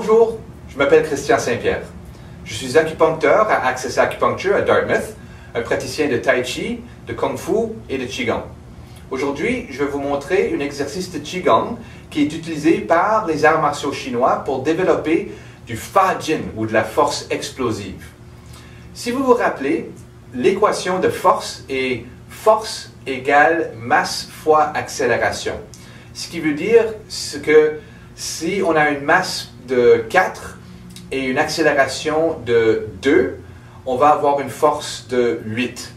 Bonjour, je m'appelle Christian Saint-Pierre. Je suis acupuncteur à Access Acupuncture à Dartmouth, un praticien de Tai Chi, de Kung Fu et de Qigong. Aujourd'hui, je vais vous montrer un exercice de Qigong qui est utilisé par les arts martiaux chinois pour développer du Fa Jin ou de la force explosive. Si vous vous rappelez, l'équation de force est force égale masse fois accélération. Ce qui veut dire que si on a une masse de 4 et une accélération de 2, on va avoir une force de 8.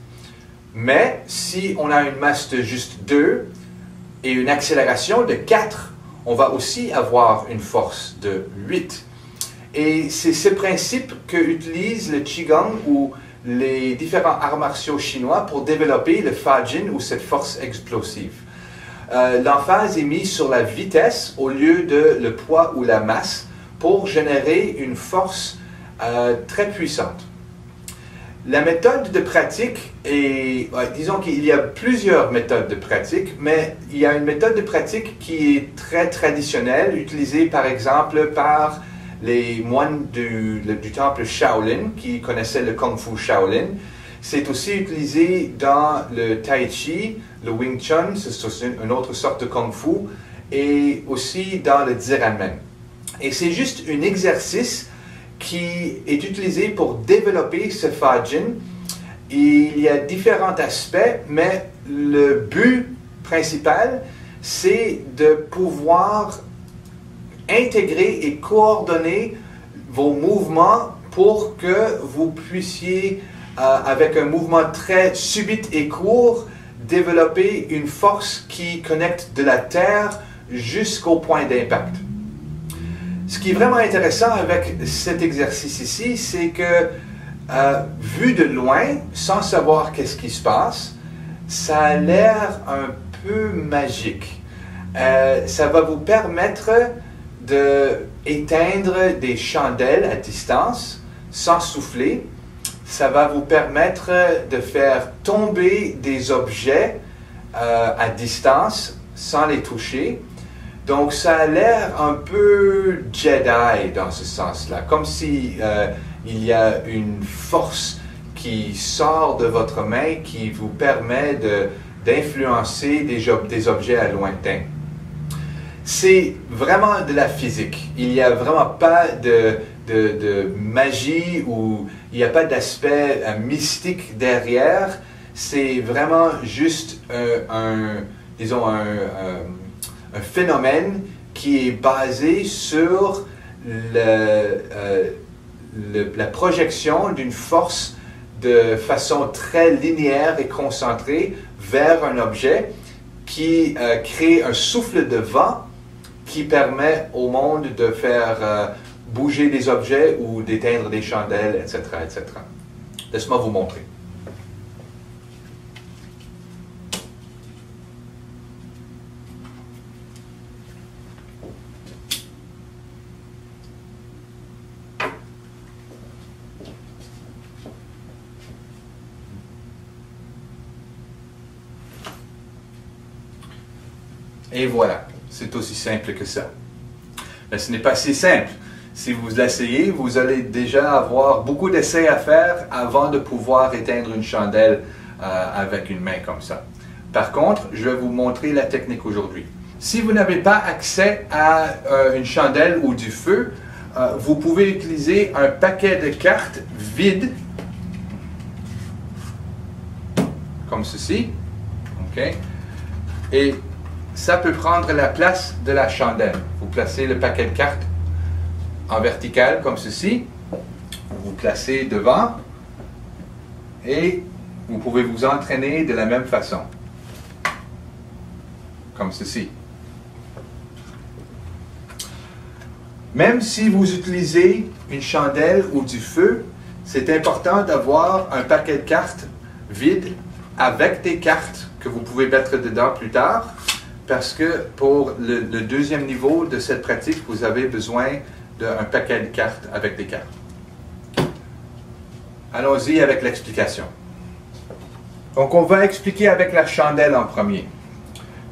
Mais si on a une masse de juste 2 et une accélération de 4, on va aussi avoir une force de 8. Et c'est ce principe qu'utilise le Qigong ou les différents arts martiaux chinois pour développer le Fa Jin ou cette force explosive. L'emphase est mise sur la vitesse au lieu de le poids ou la masse pour générer une force très puissante. La méthode de pratique est, disons qu'il y a plusieurs méthodes de pratique, mais il y a une méthode de pratique qui est très traditionnelle, utilisée par exemple par les moines du temple Shaolin, qui connaissaient le Kung Fu Shaolin. C'est aussi utilisé dans le Tai Chi, le Wing Chun, c'est une autre sorte de Kung Fu, et aussi dans le Ziranmen. Et c'est juste un exercice qui est utilisé pour développer ce Fa Jin. Il y a différents aspects, mais le but principal, c'est de pouvoir intégrer et coordonner vos mouvements pour que vous puissiez, avec un mouvement très subit et court, développer une force qui connecte de la terre jusqu'au point d'impact. Ce qui est vraiment intéressant avec cet exercice ici, c'est que, vu de loin, sans savoir qu'est-ce qui se passe, ça a l'air un peu magique. Ça va vous permettre d'éteindre des chandelles à distance, sans souffler. Ça va vous permettre de faire tomber des objets à distance, sans les toucher. Donc, ça a l'air un peu Jedi dans ce sens-là, comme si il y a une force qui sort de votre main qui vous permet d'influencer des objets à lointain. C'est vraiment de la physique. Il n'y a vraiment pas de magie ou il n'y a pas d'aspect mystique derrière. C'est vraiment juste disons un phénomène qui est basé sur la projection d'une force de façon très linéaire et concentrée vers un objet qui crée un souffle de vent qui permet au monde de faire bouger des objets ou d'éteindre des chandelles, etc., etc. Laisse-moi vous montrer. Et voilà, c'est aussi simple que ça. Mais ce n'est pas si simple. Si vous l'essayez, vous allez déjà avoir beaucoup d'essais à faire avant de pouvoir éteindre une chandelle avec une main comme ça. Par contre, je vais vous montrer la technique aujourd'hui. Si vous n'avez pas accès à une chandelle ou du feu, vous pouvez utiliser un paquet de cartes vides, comme ceci. Okay? Et ça peut prendre la place de la chandelle. Vous placez le paquet de cartes en vertical comme ceci. Vous placez devant et vous pouvez vous entraîner de la même façon. Comme ceci. Même si vous utilisez une chandelle ou du feu, c'est important d'avoir un paquet de cartes vide avec des cartes que vous pouvez mettre dedans plus tard. Parce que pour le deuxième niveau de cette pratique, vous avez besoin d'un paquet de cartes avec des cartes. Allons-y avec l'explication. Donc, on va expliquer avec la chandelle en premier.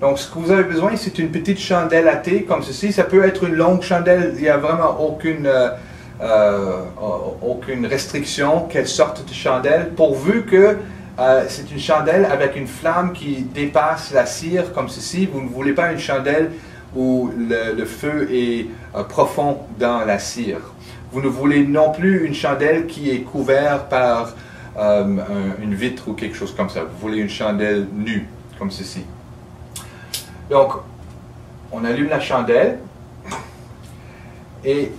Donc, ce que vous avez besoin, c'est une petite chandelle à thé comme ceci. Ça peut être une longue chandelle, il n'y a vraiment aucune restriction, quelle sorte de chandelle, pourvu que c'est une chandelle avec une flamme qui dépasse la cire comme ceci. Vous ne voulez pas une chandelle où le feu est profond dans la cire. Vous ne voulez non plus une chandelle qui est couverte par une vitre ou quelque chose comme ça. Vous voulez une chandelle nue, comme ceci. Donc, on allume la chandelle et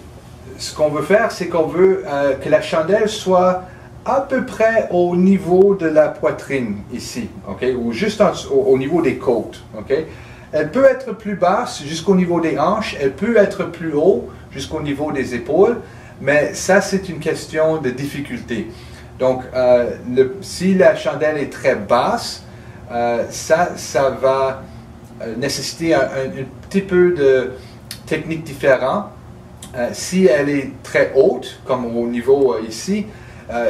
ce qu'on veut faire, c'est qu'on veut que la chandelle soit à peu près au niveau de la poitrine, ici, okay? Ou juste au niveau des côtes. Okay? Elle peut être plus basse jusqu'au niveau des hanches, elle peut être plus haut jusqu'au niveau des épaules, mais ça, c'est une question de difficulté. Donc, si la chandelle est très basse, ça va nécessiter un petit peu de technique différente. Si elle est très haute, comme au niveau ici,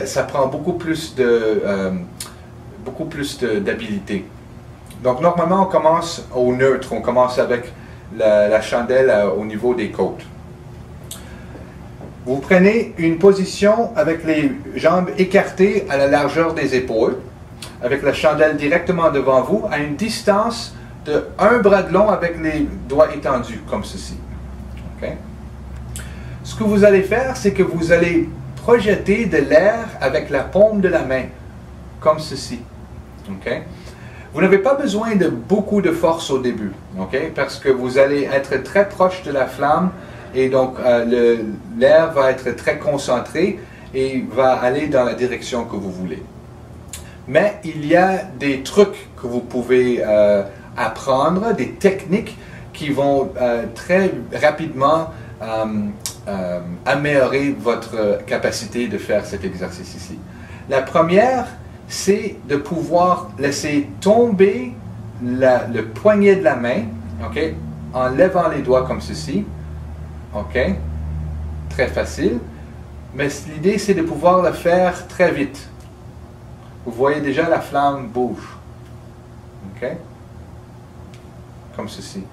ça prend beaucoup plus d'habileté. Donc, normalement, on commence au neutre. On commence avec la chandelle au niveau des côtes. Vous prenez une position avec les jambes écartées à la largeur des épaules, avec la chandelle directement devant vous, à une distance de un bras de long avec les doigts étendus, comme ceci. Okay? Ce que vous allez faire, c'est que vous allez projeter de l'air avec la paume de la main, comme ceci. Okay? Vous n'avez pas besoin de beaucoup de force au début, okay? Parce que vous allez être très proche de la flamme et donc l'air va être très concentré et va aller dans la direction que vous voulez. Mais il y a des trucs que vous pouvez apprendre, des techniques qui vont très rapidement améliorer votre capacité de faire cet exercice ici. La première, c'est de pouvoir laisser tomber le poignet de la main, okay, en levant les doigts comme ceci. OK? Très facile. Mais l'idée, c'est de pouvoir le faire très vite. Vous voyez déjà la flamme bouge. OK? Comme ceci.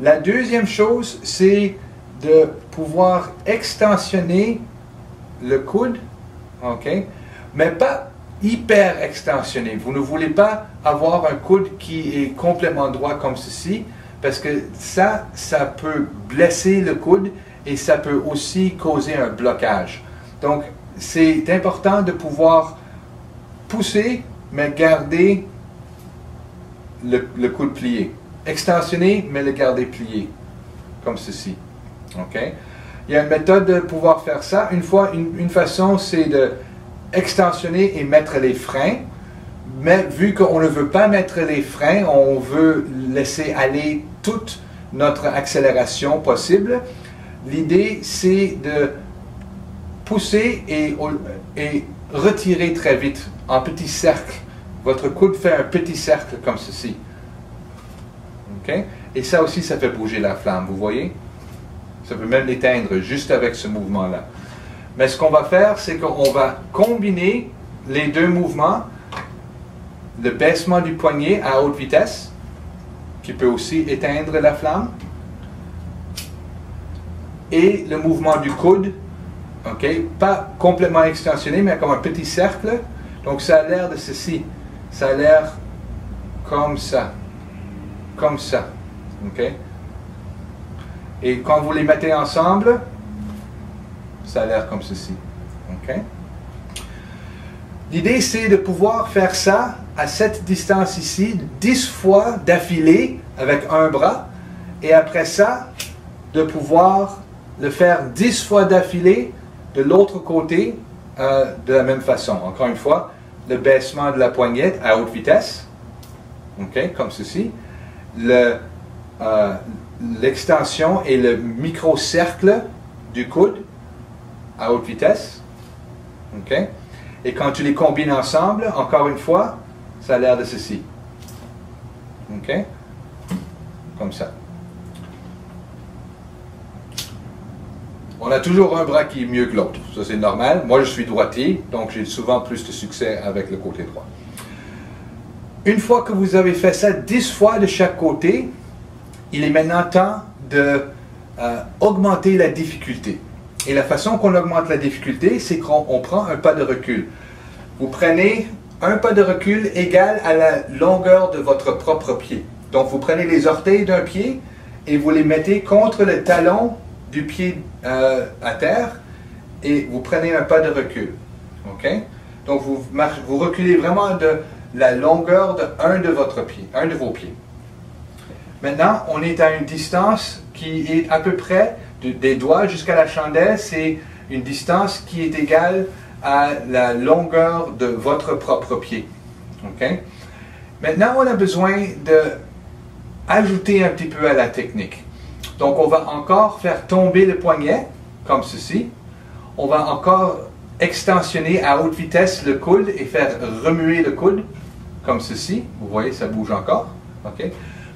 La deuxième chose, c'est de pouvoir extensionner le coude. OK? Mais pas hyper extensionné. Vous ne voulez pas avoir un coude qui est complètement droit comme ceci, parce que ça peut blesser le coude et ça peut aussi causer un blocage. Donc, c'est important de pouvoir pousser, mais garder le coude plié. Extensionner, mais le garder plié, comme ceci. OK? Il y a une méthode de pouvoir faire ça. Une façon, c'est de extensionner et mettre les freins. Mais vu qu'on ne veut pas mettre les freins, on veut laisser aller toute notre accélération possible. L'idée, c'est de pousser et retirer très vite en petit cercle. Votre coude fait un petit cercle comme ceci. Okay? Et ça aussi, ça fait bouger la flamme, vous voyez? Ça peut même l'éteindre juste avec ce mouvement-là. Mais ce qu'on va faire, c'est qu'on va combiner les deux mouvements. Le baissement du poignet à haute vitesse, qui peut aussi éteindre la flamme, et le mouvement du coude, okay, pas complètement extensionné, mais comme un petit cercle. Donc ça a l'air de ceci, ça a l'air comme ça, okay? Et quand vous les mettez ensemble, ça a l'air comme ceci. Okay? L'idée, c'est de pouvoir faire ça à cette distance ici, 10 fois d'affilée avec un bras, et après ça, de pouvoir le faire 10 fois d'affilée de l'autre côté de la même façon. Encore une fois, le baissement de la poignette à haute vitesse, okay, comme ceci, l'extension et le micro-cercle du coude à haute vitesse, okay. Et quand tu les combines ensemble, encore une fois, ça a l'air de ceci. OK? Comme ça. On a toujours un bras qui est mieux que l'autre. Ça, c'est normal. Moi, je suis droitier, donc j'ai souvent plus de succès avec le côté droit. Une fois que vous avez fait ça 10 fois de chaque côté, il est maintenant temps de augmenter la difficulté. Et la façon qu'on augmente la difficulté, c'est qu'on prend un pas de recul. Vous prenez un pas de recul égal à la longueur de votre propre pied. Donc vous prenez les orteils d'un pied et vous les mettez contre le talon du pied à terre et vous prenez un pas de recul. OK? Donc vous reculez vraiment de la longueur d'un de vos pieds. Maintenant, on est à une distance qui est à peu près des doigts jusqu'à la chandelle, c'est une distance qui est égale à la longueur de votre propre pied. OK? Maintenant, on a besoin d'ajouter un petit peu à la technique. Donc, on va encore faire tomber le poignet, comme ceci. On va encore extensionner à haute vitesse le coude et faire remuer le coude, comme ceci. Vous voyez, ça bouge encore. OK?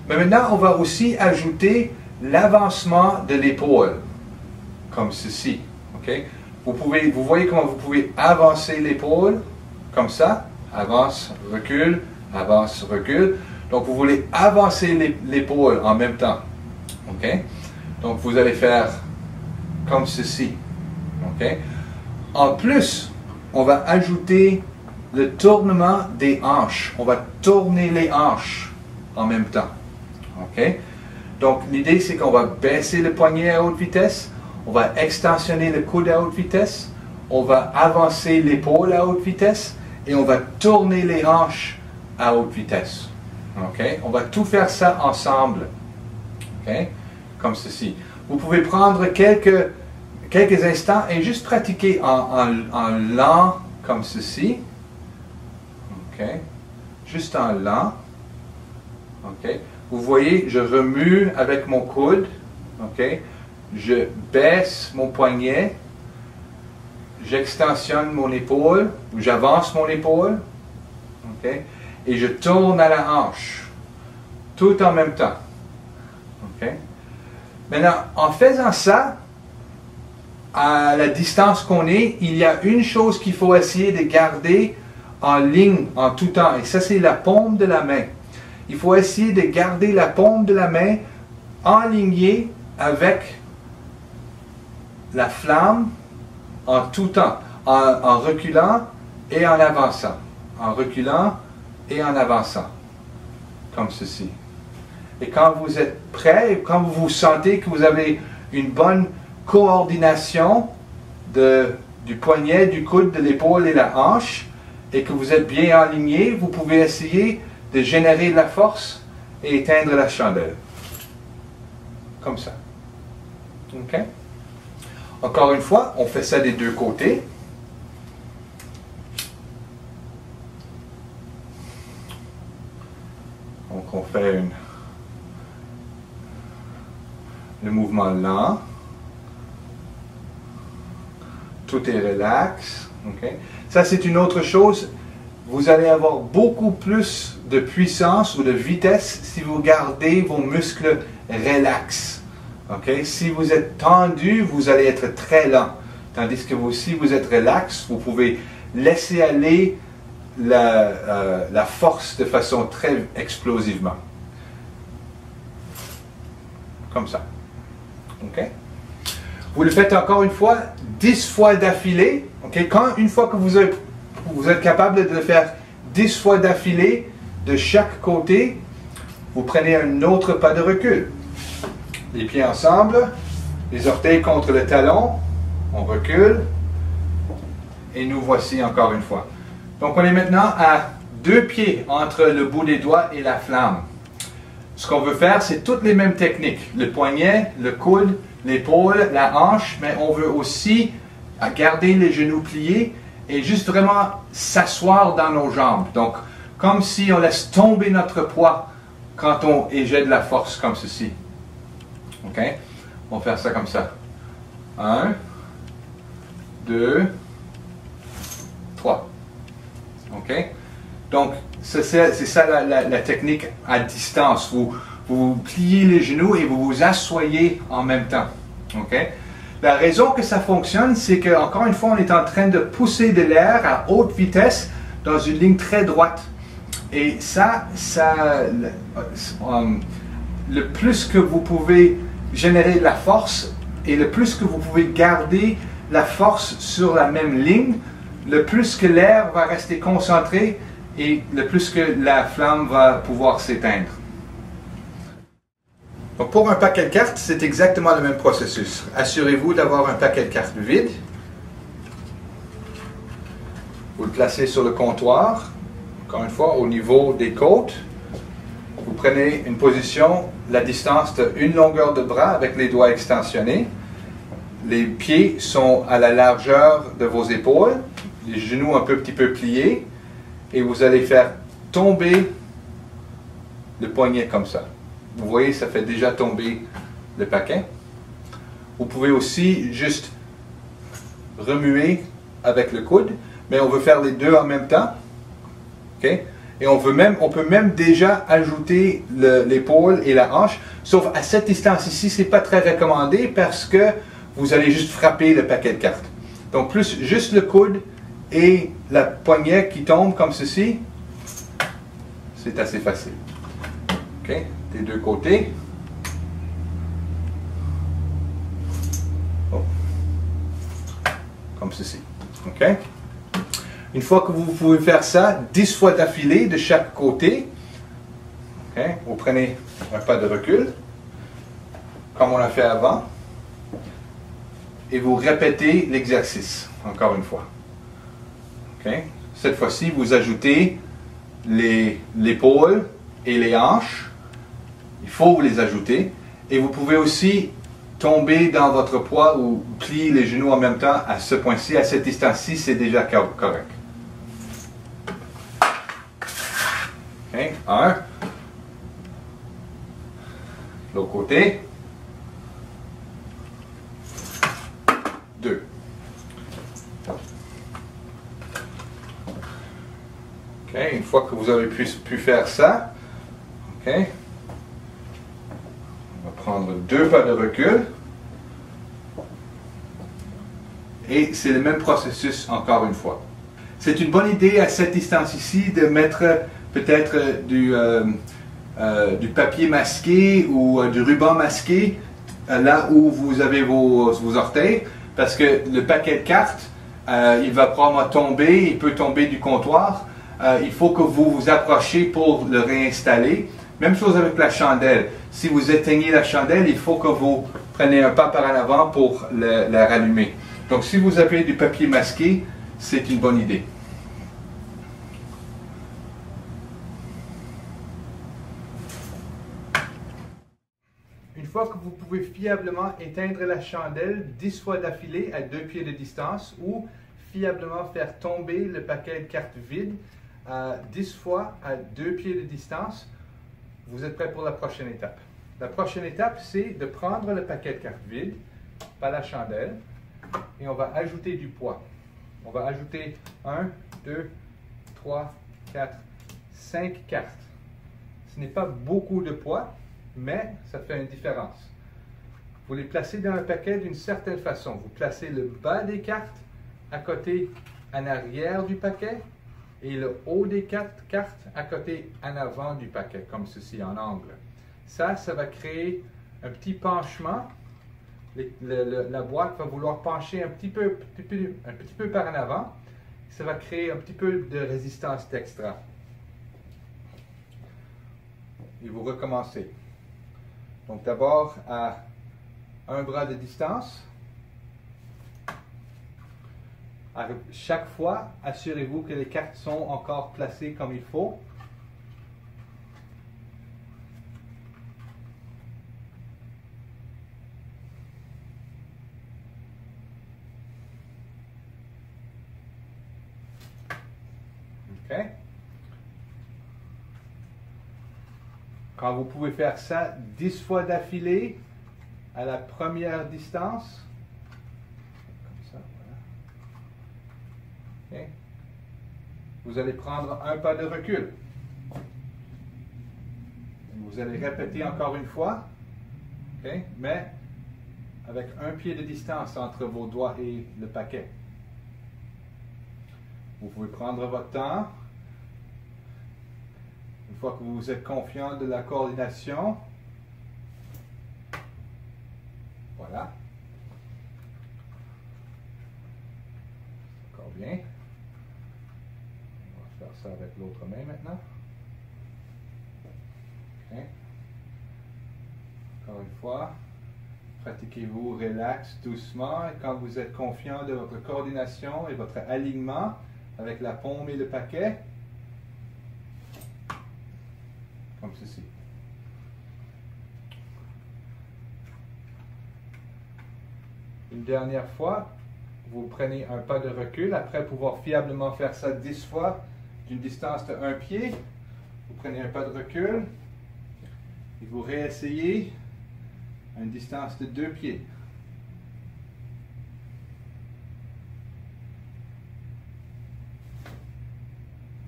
Mais maintenant, on va aussi ajouter l'avancement de l'épaule, comme ceci. OK? Vous voyez comment vous pouvez avancer l'épaule, comme ça. Avance, recule, avance, recule. Donc, vous voulez avancer l'épaule en même temps. OK? Donc, vous allez faire comme ceci. OK? En plus, on va ajouter le tournement des hanches. On va tourner les hanches en même temps. OK? Donc, l'idée, c'est qu'on va baisser le poignet à haute vitesse, on va extensionner le coude à haute vitesse, on va avancer l'épaule à haute vitesse et on va tourner les hanches à haute vitesse. OK? On va tout faire ça ensemble. OK? Comme ceci. Vous pouvez prendre quelques instants et juste pratiquer en lent, comme ceci. OK? Juste en lent. OK? Vous voyez, je remue avec mon coude. OK? Je baisse mon poignet. J'extensionne mon épaule. Ou j'avance mon épaule. OK? Et je tourne à la hanche. Tout en même temps. OK? Maintenant, en faisant ça, à la distance qu'on est, il y a une chose qu'il faut essayer de garder en ligne en tout temps. Et ça, c'est la paume de la main. Il faut essayer de garder la paume de la main enlignée avec la flamme en tout temps, en reculant et en avançant. En reculant et en avançant. Comme ceci. Et quand vous êtes prêt, quand vous sentez que vous avez une bonne coordination du poignet, du coude, de l'épaule et la hanche, et que vous êtes bien aligné, vous pouvez essayer de générer de la force et éteindre la chandelle. Comme ça. OK? Encore une fois, on fait ça des deux côtés. Donc on fait le mouvement lent. Tout est relax. Okay? Ça, c'est une autre chose. Vous allez avoir beaucoup plus de puissance ou de vitesse si vous gardez vos muscles relax. Okay? Si vous êtes tendu, vous allez être très lent. Tandis que si vous êtes relax, vous pouvez laisser aller la force de façon très explosivement. Comme ça. OK? Vous le faites encore une fois, 10 fois d'affilée. Okay? Une fois que vous êtes capable de le faire 10 fois d'affilée de chaque côté, vous prenez un autre pas de recul. Les pieds ensemble, les orteils contre le talon, on recule, et nous voici encore une fois. Donc on est maintenant à 2 pieds entre le bout des doigts et la flamme. Ce qu'on veut faire, c'est toutes les mêmes techniques. Le poignet, le coude, l'épaule, la hanche, mais on veut aussi garder les genoux pliés et juste vraiment s'asseoir dans nos jambes. Donc, comme si on laisse tomber notre poids quand on éjette de la force comme ceci. OK? On va faire ça comme ça. 1, 2, 3. OK? Donc, c'est ça la technique à distance. Vous pliez les genoux et vous vous asseyez en même temps. OK? La raison que ça fonctionne, c'est que, encore une fois, on est en train de pousser de l'air à haute vitesse dans une ligne très droite. Et le plus que vous pouvez générer la force et le plus que vous pouvez garder la force sur la même ligne, le plus que l'air va rester concentré et le plus que la flamme va pouvoir s'éteindre. Donc pour un paquet de cartes, c'est exactement le même processus. Assurez-vous d'avoir un paquet de cartes vide. Vous le placez sur le comptoir, encore une fois au niveau des côtes. Vous prenez une position, la distance d'une longueur de bras avec les doigts extensionnés. Les pieds sont à la largeur de vos épaules, les genoux un petit peu pliés, et vous allez faire tomber le poignet comme ça. Vous voyez, ça fait déjà tomber le paquet. Vous pouvez aussi juste remuer avec le coude, mais on veut faire les deux en même temps. Okay? Et on peut même déjà ajouter l'épaule et la hanche, sauf à cette distance ici, ce n'est pas très recommandé parce que vous allez juste frapper le paquet de cartes. Donc plus juste le coude et la poignée qui tombe comme ceci, c'est assez facile. Okay? Des deux côtés. Oh. Comme ceci. Okay? Une fois que vous pouvez faire ça 10 fois d'affilée de chaque côté, okay, vous prenez un pas de recul, comme on l'a fait avant, et vous répétez l'exercice, encore une fois. Okay. Cette fois-ci, vous ajoutez l'épaule et les hanches. Il faut vous les ajouter. Et vous pouvez aussi tomber dans votre poids ou plier les genoux en même temps à ce point-ci. À cette distance-ci, c'est déjà correct. Okay. Un. L'autre côté. Deux. Okay. Une fois que vous avez pu faire ça, okay, on va prendre deux pas de recul. Et c'est le même processus encore une fois. C'est une bonne idée à cette distance ici de mettre peut-être du papier masqué ou du ruban masqué là où vous avez vos orteils, parce que le paquet de cartes, il va probablement tomber, il peut tomber du comptoir. Il faut que vous vous approchiez pour le réinstaller. Même chose avec la chandelle. Si vous éteignez la chandelle, il faut que vous preniez un pas par en avant pour la rallumer. Donc si vous avez du papier masqué, c'est une bonne idée. Une fois que vous pouvez fiablement éteindre la chandelle 10 fois d'affilée à 2 pieds de distance ou fiablement faire tomber le paquet de cartes vide 10 fois à 2 pieds de distance, vous êtes prêt pour la prochaine étape. La prochaine étape, c'est de prendre le paquet de cartes vide par la chandelle et on va ajouter du poids. On va ajouter 1, 2, 3, 4, 5 cartes. Ce n'est pas beaucoup de poids, mais ça fait une différence. Vous les placez dans le paquet d'une certaine façon. Vous placez le bas des cartes à côté en arrière du paquet et le haut des cartes à côté en avant du paquet, comme ceci en angle. Ça va créer un petit penchement. La boîte va vouloir pencher un petit peu par en avant. Ça va créer un petit peu de résistance d'extra. Et vous recommencez. Donc d'abord à un bras de distance. À chaque fois, assurez-vous que les cartes sont encore placées comme il faut. OK. Quand vous pouvez faire ça 10 fois d'affilée à la première distance, comme ça, voilà. Okay. Vous allez prendre un pas de recul. Vous allez répéter encore une fois, okay, mais avec un pied de distance entre vos doigts et le paquet. Vous pouvez prendre votre temps. Une fois que vous êtes confiant de la coordination, voilà. Encore bien. On va faire ça avec l'autre main maintenant. Okay. Encore une fois, pratiquez-vous relax, doucement, et quand vous êtes confiant de votre coordination et votre alignement avec la paume et le paquet, comme ceci. Une dernière fois, vous prenez un pas de recul. Après pouvoir fiablement faire ça 10 fois d'une distance de 1 pied, vous prenez un pas de recul et vous réessayez à une distance de 2 pieds.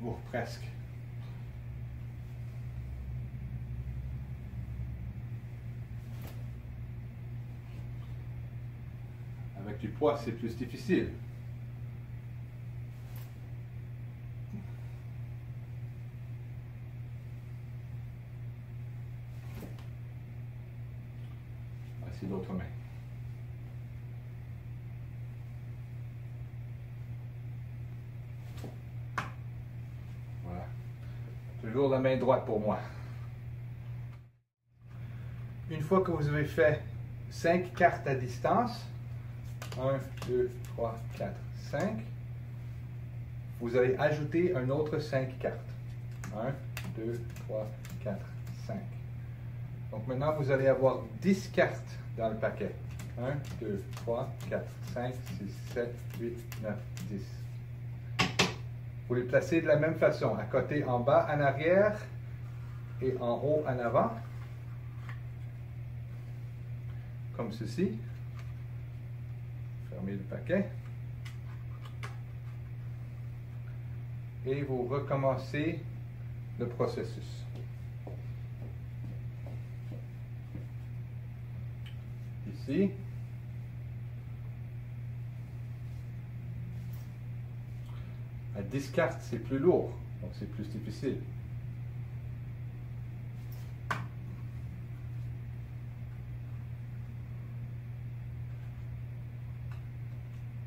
Oh, presque. Avec du poids, c'est plus difficile. Voici l'autre main. Voilà. Toujours la main droite pour moi. Une fois que vous avez fait 5 cartes à distance, 1, 2, 3, 4, 5. Vous allez ajouter un autre 5 cartes. 1, 2, 3, 4, 5. Donc maintenant, vous allez avoir 10 cartes dans le paquet. 1, 2, 3, 4, 5, 6, 7, 8, 9, 10. Vous les placez de la même façon, à côté en bas, en arrière et en haut en avant. Comme ceci. Fermez le paquet. Et vous recommencez le processus. Ici. À 10 cartes, c'est plus lourd, donc c'est plus difficile.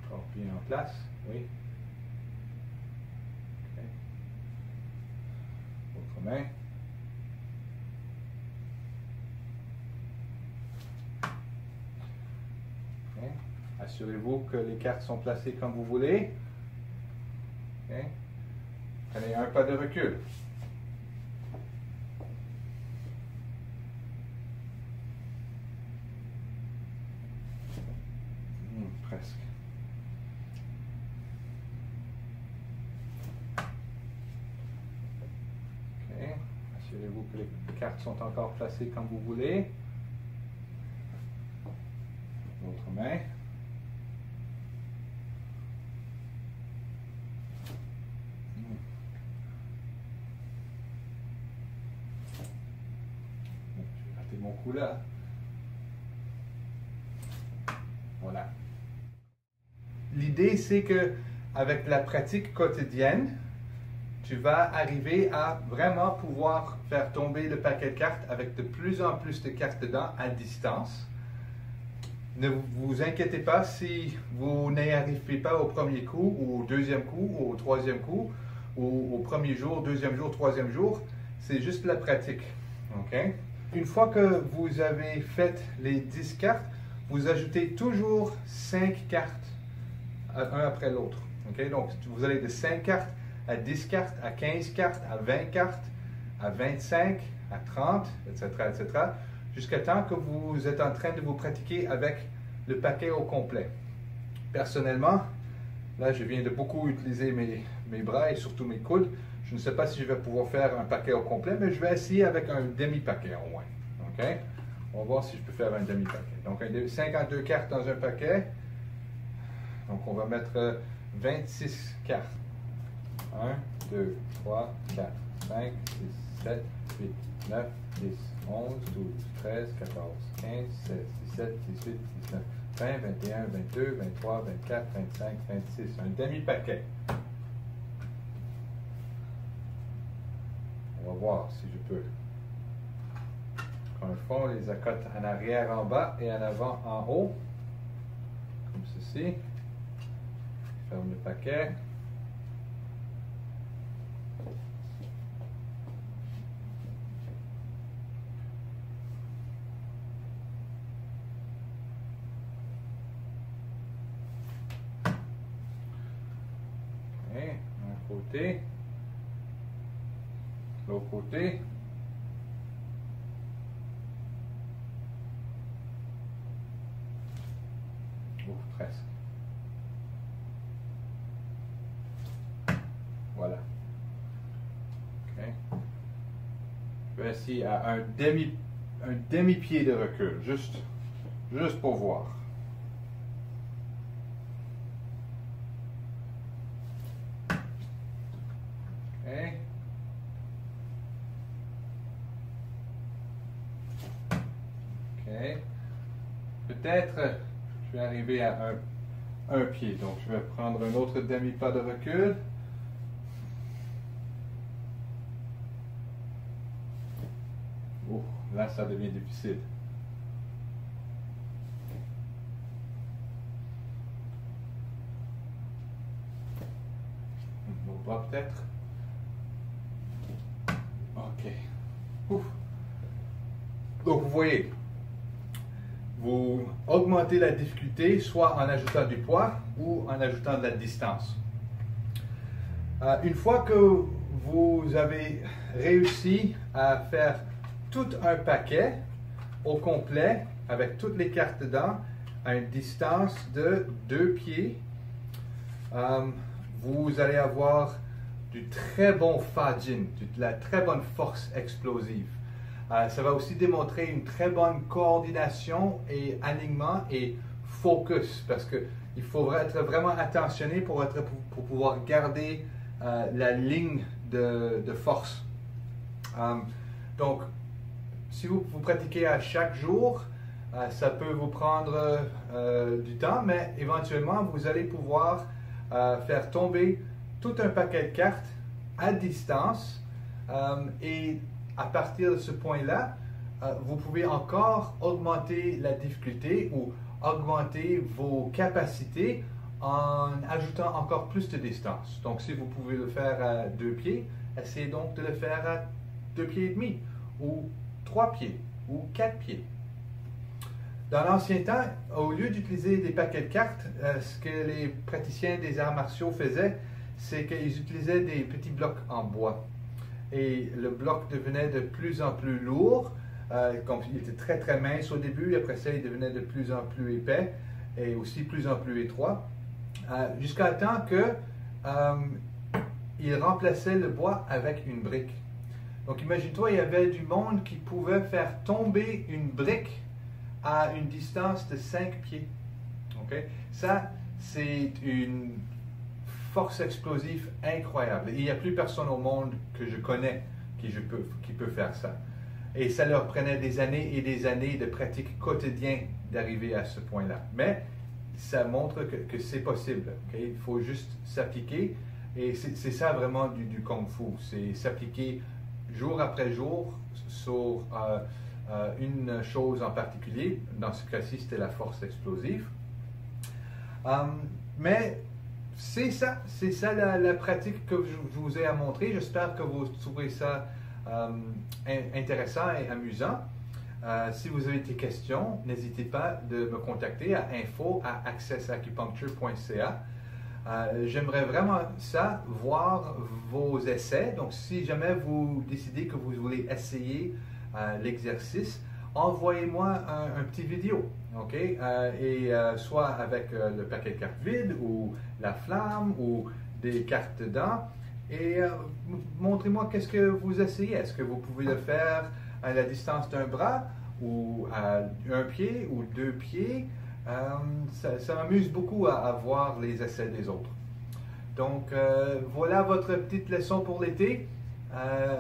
Encore bien en place, oui. Okay. Autre main. Okay. Assurez-vous que les cartes sont placées comme vous voulez. Okay. Prenez un pas de recul. Presque. Okay. Assurez-vous que les cartes sont encore placées comme vous voulez. L'autre main. J'ai raté mon coup là. Voilà. L'idée, c'est que avec la pratique quotidienne, tu vas arriver à vraiment pouvoir faire tomber le paquet de cartes avec de plus en plus de cartes dedans à distance. Ne vous inquiétez pas si vous n'y arrivez pas au premier coup, ou au deuxième coup, ou au troisième coup, ou au premier jour, deuxième jour, troisième jour. C'est juste la pratique. Okay? Une fois que vous avez fait les 10 cartes, vous ajoutez toujours 5 cartes, un après l'autre. Okay? Donc, vous allez de 5 cartes à 10 cartes, à 15 cartes, à 20 cartes, à 25, à 30, etc., etc., jusqu'à temps que vous êtes en train de vous pratiquer avec le paquet au complet. Personnellement, là, je viens de beaucoup utiliser mes bras et surtout mes coudes. Je ne sais pas si je vais pouvoir faire un paquet au complet, mais je vais essayer avec un demi-paquet au moins. Okay? On va voir si je peux faire un demi-paquet. Donc, 52 cartes dans un paquet. Donc, on va mettre 26 cartes. 1, 2, 3, 4, 5, 6, 7, 8, 9, 10, 11, 12, 13, 14, 15, 16, 17, 18, 19, 20, 21, 22, 23, 24, 25, 26. Un demi-paquet. On va voir si je peux. Dans le fond, les accotes en arrière en bas et en avant en haut. Comme ceci. Ferme le paquet. Et un côté. L'autre côté. Oh, presque. Voilà. Ok. Je vais essayer à un demi-pied de recul, juste pour voir. Ok. Ok. Peut-être je vais arriver à un pied, donc je vais prendre un autre demi-pas de recul. Oh, là ça devient difficile. Au bas peut-être. Ok. Ouf. Donc vous voyez, vous augmentez la difficulté soit en ajoutant du poids ou en ajoutant de la distance. Une fois que vous avez réussi à faire tout un paquet au complet avec toutes les cartes dedans à une distance de 2 pieds, vous allez avoir du très bon fadjin, de la très bonne force explosive. Ça va aussi démontrer une très bonne coordination et alignement et focus parce qu'il faut être vraiment attentionné pour pouvoir garder la ligne de force. Donc, si vous pratiquez à chaque jour, ça peut vous prendre du temps, mais éventuellement, vous allez pouvoir faire tomber tout un paquet de cartes à distance et à partir de ce point-là, vous pouvez encore augmenter la difficulté ou augmenter vos capacités en ajoutant encore plus de distance. Donc, si vous pouvez le faire à 2 pieds, essayez donc de le faire à 2 pieds et demi ou 3 pieds ou 4 pieds. Dans l'ancien temps, au lieu d'utiliser des paquets de cartes, ce que les praticiens des arts martiaux faisaient, c'est qu'ils utilisaient des petits blocs en bois. Et le bloc devenait de plus en plus lourd, comme il était très très mince au début, et après ça il devenait de plus en plus épais et aussi plus en plus étroit, jusqu'à temps que il remplaçait le bois avec une brique. Donc imagine-toi, il y avait du monde qui pouvait faire tomber une brique à une distance de 5 pieds. Okay? Ça, c'est une force explosive incroyable. Et il n'y a plus personne au monde que je connais qui peut faire ça. Et ça leur prenait des années et des années de pratique quotidienne d'arriver à ce point-là. Mais ça montre que c'est possible. Okay? Il faut juste s'appliquer. Et c'est ça vraiment du Kung Fu. C'est s'appliquer jour après jour sur une chose en particulier. Dans ce cas-ci, c'était la force explosive. Mais c'est ça la pratique que je vous ai à montrer. J'espère que vous trouverez ça intéressant et amusant. Si vous avez des questions, n'hésitez pas de me contacter à info@accessacupuncture.ca. J'aimerais vraiment ça, voir vos essais. Donc, si jamais vous décidez que vous voulez essayer l'exercice, envoyez-moi un petit vidéo, ok? Soit avec le paquet de cartes vide ou la flamme ou des cartes dedans. Et montrez-moi qu'est-ce que vous essayez. Est-ce que vous pouvez le faire à la distance d'un bras ou à 1 pied ou 2 pieds? Ça m'amuse beaucoup à voir les essais des autres. Donc, voilà votre petite leçon pour l'été.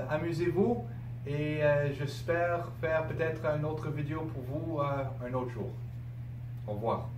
Amusez-vous et j'espère faire peut-être une autre vidéo pour vous un autre jour. Au revoir.